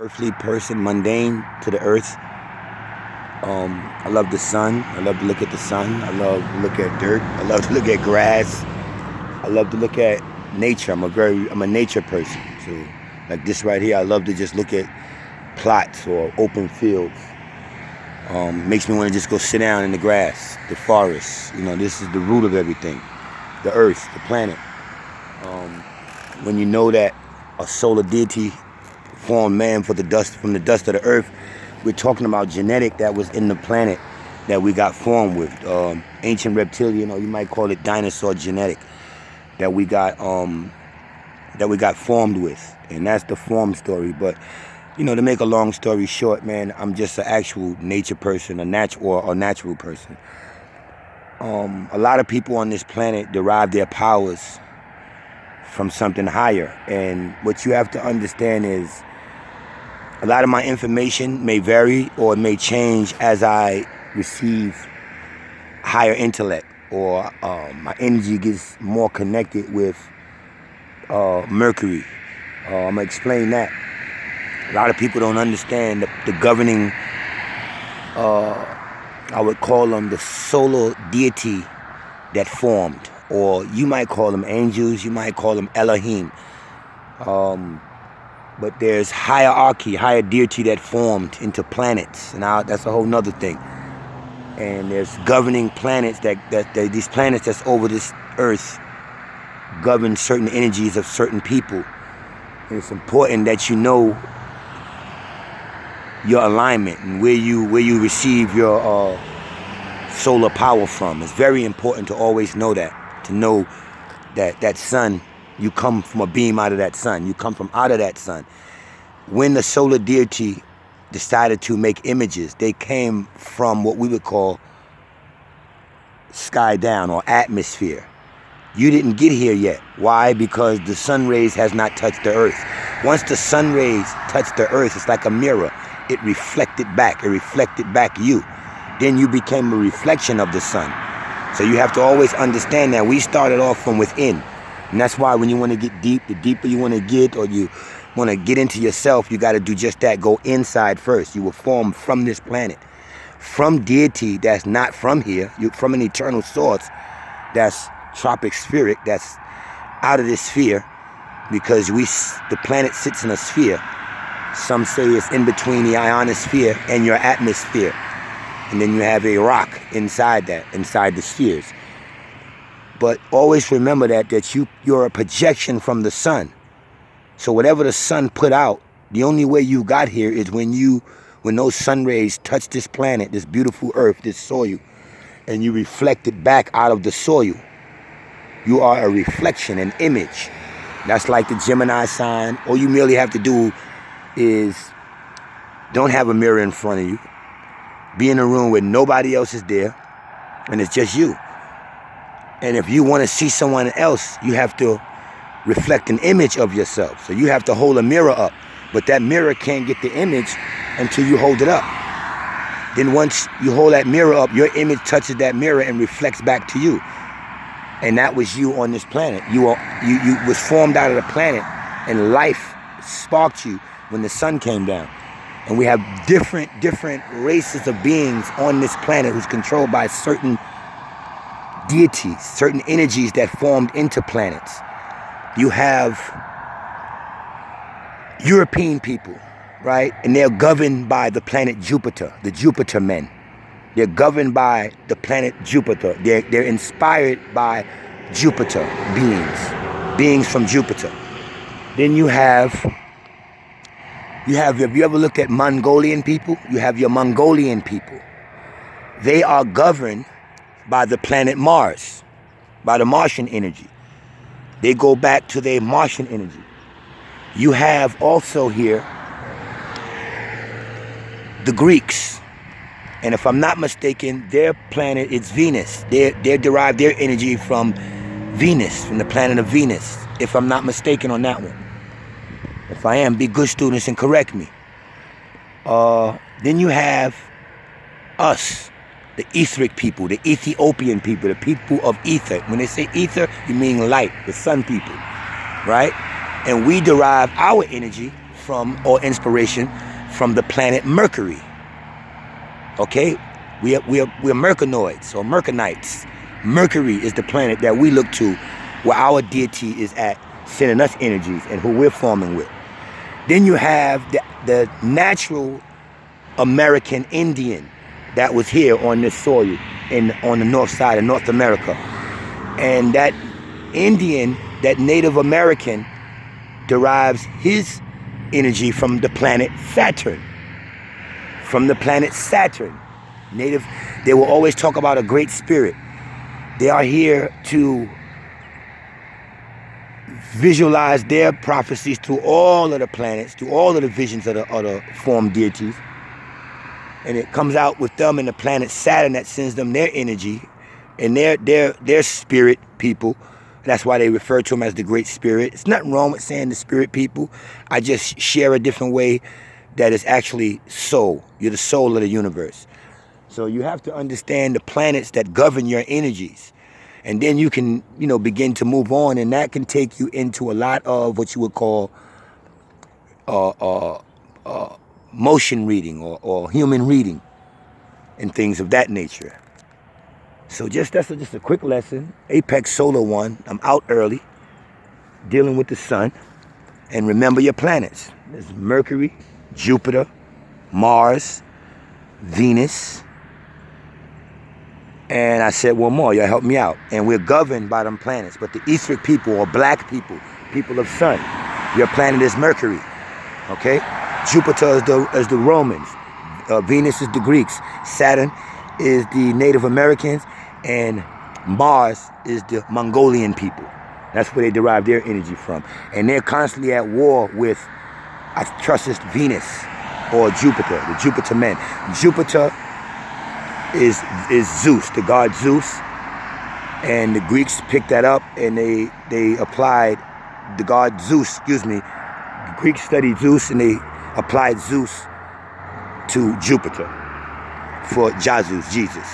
earthly person, mundane to the earth. I love the sun. I love to look at the sun. I love to look at dirt. I love to look at grass. I love to look at nature. I'm a nature person. So like this right here, I love to just look at plots or open fields. Makes me want to just go sit down in the grass, the forest. You know, this is the root of everything. The earth, the planet. When you know that a solar deity formed man from the dust of the earth, we're talking about genetic that was in the planet that we got formed with. Ancient reptilian, or you might call it dinosaur genetic, that we got formed with. And that's the form story. But you know, to make a long story short, man, I'm just an actual nature person, a natural person. A lot of people on this planet derive their powers from something higher. And what you have to understand is a lot of my information may vary or it may change as I receive higher intellect, or my energy gets more connected with Mercury. I'm going to explain that. A lot of people don't understand the governing, I would call them the solar deity that formed. Or you might call them angels, you might call them Elohim. But there's hierarchy, higher deity that formed into planets. And that's a whole nother thing. And there's governing planets that these planets that's over this earth govern certain energies of certain people. And it's important that you know your alignment and where you receive your solar power from. It's very important to always know that. To know that sun, you come from a beam out of that sun. You come from out of that sun. When the solar deity decided to make images, they came from what we would call sky down or atmosphere. You didn't get here yet. Why? Because the sun rays has not touched the earth. Once the sun rays touch the earth, it's like a mirror. It reflected back. It reflected back you. Then you became a reflection of the sun. So you have to always understand that we started off from within. And that's why when you want to get deep, the deeper you want to get, or you want to get into yourself, you got to do just that. Go inside first. You were formed from this planet. From deity that's not from here. You're from an eternal source that's tropic spirit, that's out of this sphere. Because the planet sits in a sphere. Some say it's in between the ionosphere and your atmosphere. And then you have a rock inside that, inside the spheres. But always remember that you're a projection from the sun. So whatever the sun put out, the only way you got here is when those sun rays touch this planet, this beautiful earth, this soil, and you reflect it back out of the soil. You are a reflection, an image. That's like the Gemini sign. All you merely have to do is don't have a mirror in front of you. Be in a room where nobody else is there, and it's just you. And if you want to see someone else, you have to reflect an image of yourself. So you have to hold a mirror up. But that mirror can't get the image until you hold it up. Then once you hold that mirror up, your image touches that mirror and reflects back to you. And that was you on this planet. You was formed out of the planet, and life sparked you when the sun came down. And we have different races of beings on this planet who's controlled by certain deities, certain energies that formed into planets. You have European people, right? And they're governed by the planet Jupiter, the Jupiter men. They're governed by the planet Jupiter. They're inspired by Jupiter beings from Jupiter. Then you have you ever looked at Mongolian people? You have your Mongolian people. They are governed by the planet Mars, by the Martian energy. They go back to their Martian energy. You have also here the Greeks. And if I'm not mistaken, their planet is Venus. They derive their energy from Venus, from the planet of Venus, if I'm not mistaken on that one. If I am, be good students and correct me. Then you have us, the etheric people, the Ethiopian people, the people of ether. When they say ether, you mean light, the sun people, right? And we derive our energy from, or inspiration from, the planet Mercury. Okay? We are Mercunoids or Mercurites. Mercury is the planet that we look to, where our deity is at, sending us energies and who we're forming with. Then you have the natural American Indian that was here on this soil on the north side of North America. And that Indian, that Native American, derives his energy from the planet Saturn. From the planet Saturn. They will always talk about a great spirit. They are here to visualize their prophecies to all of the planets, to all of the visions of the formed deities. And it comes out with them and the planet Saturn that sends them their energy and their spirit people. That's why they refer to them as the Great Spirit. It's nothing wrong with saying the spirit people. I just share a different way that is actually soul. You're the soul of the universe. So you have to understand the planets that govern your energies. And then you can, begin to move on, and that can take you into a lot of what you would call motion reading or human reading and things of that nature. So that's just a quick lesson. Apex Solar One. I'm out early, dealing with the sun. And remember your planets. There's Mercury, Jupiter, Mars, Venus. And I said one more, y'all help me out. And we're governed by them planets. But the etheric people, or black people, people of sun, your planet is Mercury. Okay? Jupiter is the Romans. Venus is the Greeks. Saturn is the Native Americans. And Mars is the Mongolian people. That's where they derive their energy from. And they're constantly at war with, I trust it's Venus or Jupiter, the Jupiter men. Jupiter is Zeus, the god Zeus. And the Greeks picked that up and they applied the god Zeus, The Greeks studied Zeus and they applied Zeus to Jupiter for Jesus.